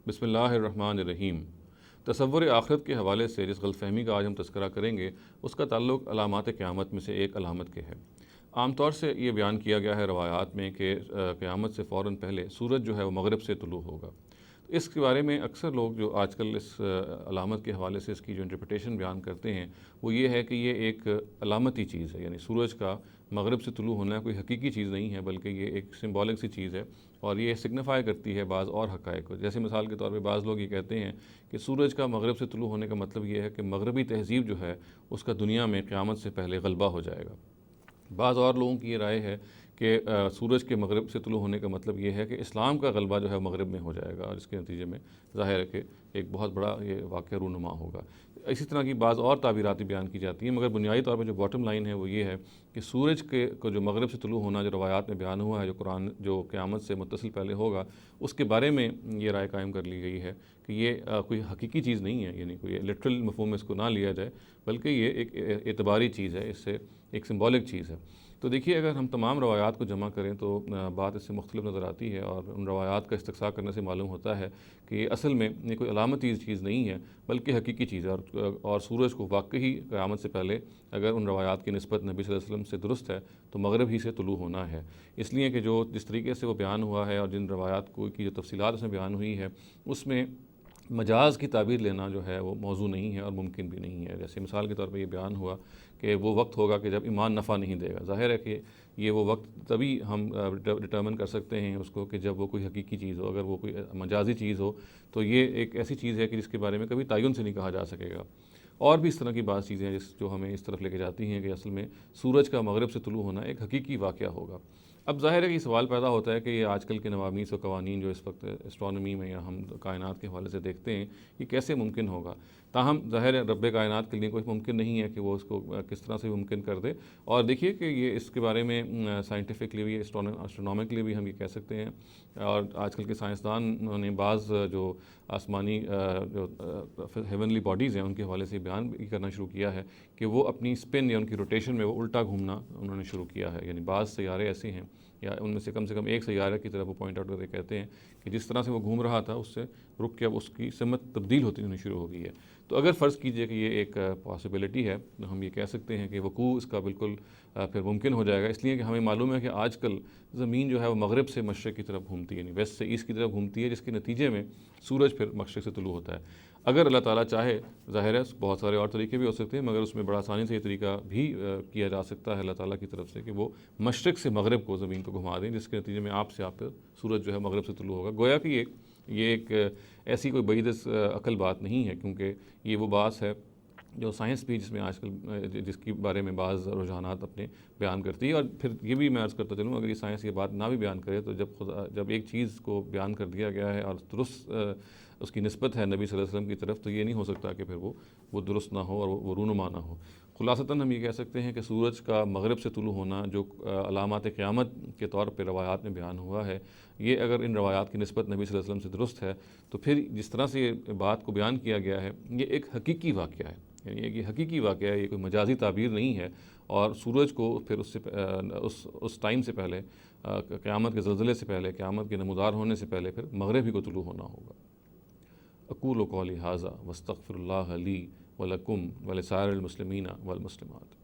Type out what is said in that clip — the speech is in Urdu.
بسم اللہ الرحمن الرحیم۔ تصور آخرت کے حوالے سے جس غلط فہمی کا آج ہم تذکرہ کریں گے اس کا تعلق علامات قیامت میں سے ایک علامت کے ہے۔ عام طور سے یہ بیان کیا گیا ہے روایات میں کہ قیامت سے فوراً پہلے سورج جو ہے وہ مغرب سے طلوع ہوگا۔ اس کے بارے میں اکثر لوگ جو آج کل اس علامت کے حوالے سے اس کی جو انٹرپریٹیشن بیان کرتے ہیں وہ یہ ہے کہ یہ ایک علامتی چیز ہے، یعنی سورج کا مغرب سے طلوع ہونا کوئی حقیقی چیز نہیں ہے بلکہ یہ ایک سمبولک سی چیز ہے اور یہ سگنیفائی کرتی ہے بعض اور حقائق کو۔ جیسے مثال کے طور پہ بعض لوگ یہ کہتے ہیں کہ سورج کا مغرب سے طلوع ہونے کا مطلب یہ ہے کہ مغربی تہذیب جو ہے اس کا دنیا میں قیامت سے پہلے غلبہ ہو جائے گا۔ بعض اور لوگوں کی یہ رائے ہے کہ سورج کے مغرب سے طلوع ہونے کا مطلب یہ ہے کہ اسلام کا غلبہ جو ہے مغرب میں ہو جائے گا اور اس کے نتیجے میں ظاہر ہے کہ ایک بہت بڑا یہ واقعہ رونما ہوگا۔ اسی طرح کی بعض اور تعبیراتی بیان کی جاتی ہیں، مگر بنیادی طور پہ جو باٹم لائن ہے وہ یہ ہے کہ سورج کو جو مغرب سے طلوع ہونا جو روایات میں بیان ہوا ہے، جو قرآن جو قیامت سے متصل پہلے ہوگا، اس کے بارے میں یہ رائے قائم کر لی گئی ہے کہ یہ کوئی حقیقی چیز نہیں ہے، یعنی کوئی لٹرل مفہوم میں اس کو نہ لیا جائے بلکہ یہ ایک اعتباری چیز ہے، اس سے ایک سمبولک چیز ہے۔ تو دیکھیے اگر ہم تمام روایات کو جمع کریں تو بات اس سے مختلف نظر آتی ہے اور ان روایات کا استقصاء کرنے سے معلوم ہوتا ہے کہ یہ اصل میں یہ کوئی علامتی چیز نہیں ہے بلکہ حقیقی چیز ہے، اور سورج کو واقعی قیامت سے پہلے اگر ان روایات کی نسبت نبی صلی اللہ علیہ وسلم سے درست ہے تو مغرب ہی سے طلوع ہونا ہے۔ اس لیے کہ جس طریقے سے وہ بیان ہوا ہے اور جن روایات کی جو تفصیلات اس میں بیان ہوئی ہے اس میں مجاز کی تعبیر لینا جو ہے وہ موضوع نہیں ہے اور ممکن بھی نہیں ہے۔ جیسے مثال کے طور پہ یہ بیان ہوا کہ وہ وقت ہوگا کہ جب ایمان نفع نہیں دے گا۔ ظاہر ہے کہ یہ وہ وقت تبھی ہم ڈٹرمن کر سکتے ہیں اس کو کہ جب وہ کوئی حقیقی چیز ہو۔ اگر وہ کوئی مجازی چیز ہو تو یہ ایک ایسی چیز ہے کہ جس کے بارے میں کبھی تعین سے نہیں کہا جا سکے گا۔ اور بھی اس طرح کی بعض چیزیں ہیں جو ہمیں اس طرف لے کے جاتی ہیں کہ اصل میں سورج کا مغرب سے طلوع ہونا ایک حقیقی واقعہ ہوگا۔ اب ظاہر ہے کہ یہ سوال پیدا ہوتا ہے کہ یہ آج کل کے نوامیس و قوانین جو اس وقت اسٹرانومی میں یا ہم کائنات کے حوالے سے دیکھتے ہیں یہ کیسے ممکن ہوگا۔ تاہم ظاہر ہے رب کائنات کے لیے کوئی ممکن نہیں ہے کہ وہ اس کو کس طرح سے ممکن کر دے، اور دیکھیے کہ یہ اس کے بارے میں سائنٹیفکلی بھی اسٹرونومکلی بھی ہم یہ کہہ سکتے ہیں، اور آج کل کے سائنسدان نے بعض جو آسمانی جو ہیونلی باڈیز ہیں ان کے حوالے سے بیان بھی کرنا شروع کیا ہے کہ وہ اپنی اسپن یا ان کی روٹیشن میں وہ الٹا گھومنا انہوں نے شروع کیا ہے۔ یعنی بعض سیارے ایسے ہیں یا ان میں سے کم ایک سیارے کی طرف وہ پوائنٹ آؤٹ کرتے کہتے ہیں کہ جس طرح سے وہ گھوم رہا تھا اس سے رک کے اب اس کی سمت تبدیل ہوتی ہونی شروع ہو گئی ہے۔ تو اگر فرض کیجئے کہ یہ ایک پاسبلٹی ہے تو ہم یہ کہہ سکتے ہیں کہ وقوع اس کا بالکل پھر ممکن ہو جائے گا، اس لیے کہ ہمیں معلوم ہے کہ آج کل زمین جو ہے وہ مغرب سے مشرق کی طرف گھومتی ہے، یعنی ویسٹ سے ایسٹ کی طرف گھومتی ہے، جس کے نتیجے میں سورج پھر مشرق سے طلوع ہوتا ہے۔ اگر اللہ تعالیٰ چاہے، ظاہر ہے بہت سارے اور طریقے بھی ہو سکتے ہیں مگر اس میں بڑا آسانی سے یہ طریقہ بھی کیا جا سکتا ہے اللہ تعالیٰ کی طرف سے کہ وہ مشرق سے مغرب کو زمین کو گھما دیں، جس کے نتیجے میں آپ پہ سورج جو ہے مغرب سے طلوع ہوگا۔ گویا کہ یہ ایک ایسی کوئی بعید عقل بات نہیں ہے، کیونکہ یہ وہ بات ہے جو سائنس بھی جس میں آج کل جس کے بارے میں بعض رجحانات اپنے بیان کرتی ہے۔ اور پھر یہ بھی میں عرض کرتا چلوں، اگر یہ سائنس یہ بات نہ بھی بیان کرے تو جب ایک چیز کو بیان کر دیا گیا ہے اور درست اس کی نسبت ہے نبی صلی اللہ علیہ وسلم کی طرف، تو یہ نہیں ہو سکتا کہ پھر وہ درست نہ ہو اور وہ رونما نہ ہو۔ خلاصتاً ہم یہ کہہ سکتے ہیں کہ سورج کا مغرب سے طلوع ہونا جو علامات قیامت کے طور پہ روایات میں بیان ہوا ہے، یہ اگر ان روایات کی نسبت نبی صلی اللہ علیہ وسلم سے درست ہے تو پھر جس طرح سے یہ بات کو بیان کیا گیا ہے یہ ایک حقیقی واقعہ ہے، یعنی یہ حقیقی واقعہ ہے، یہ کوئی مجازی تعبیر نہیں ہے۔ اور سورج کو پھر اس ٹائم سے پہلے، قیامت کے زلزلے سے پہلے، قیامت کے نمودار ہونے سے پہلے پھر مغرب ہی کو طلوع ہونا ہوگا۔ اقول قولی ھذا واستغفر اللہ لی ولکم ولسائر المسلمین والمسلمات۔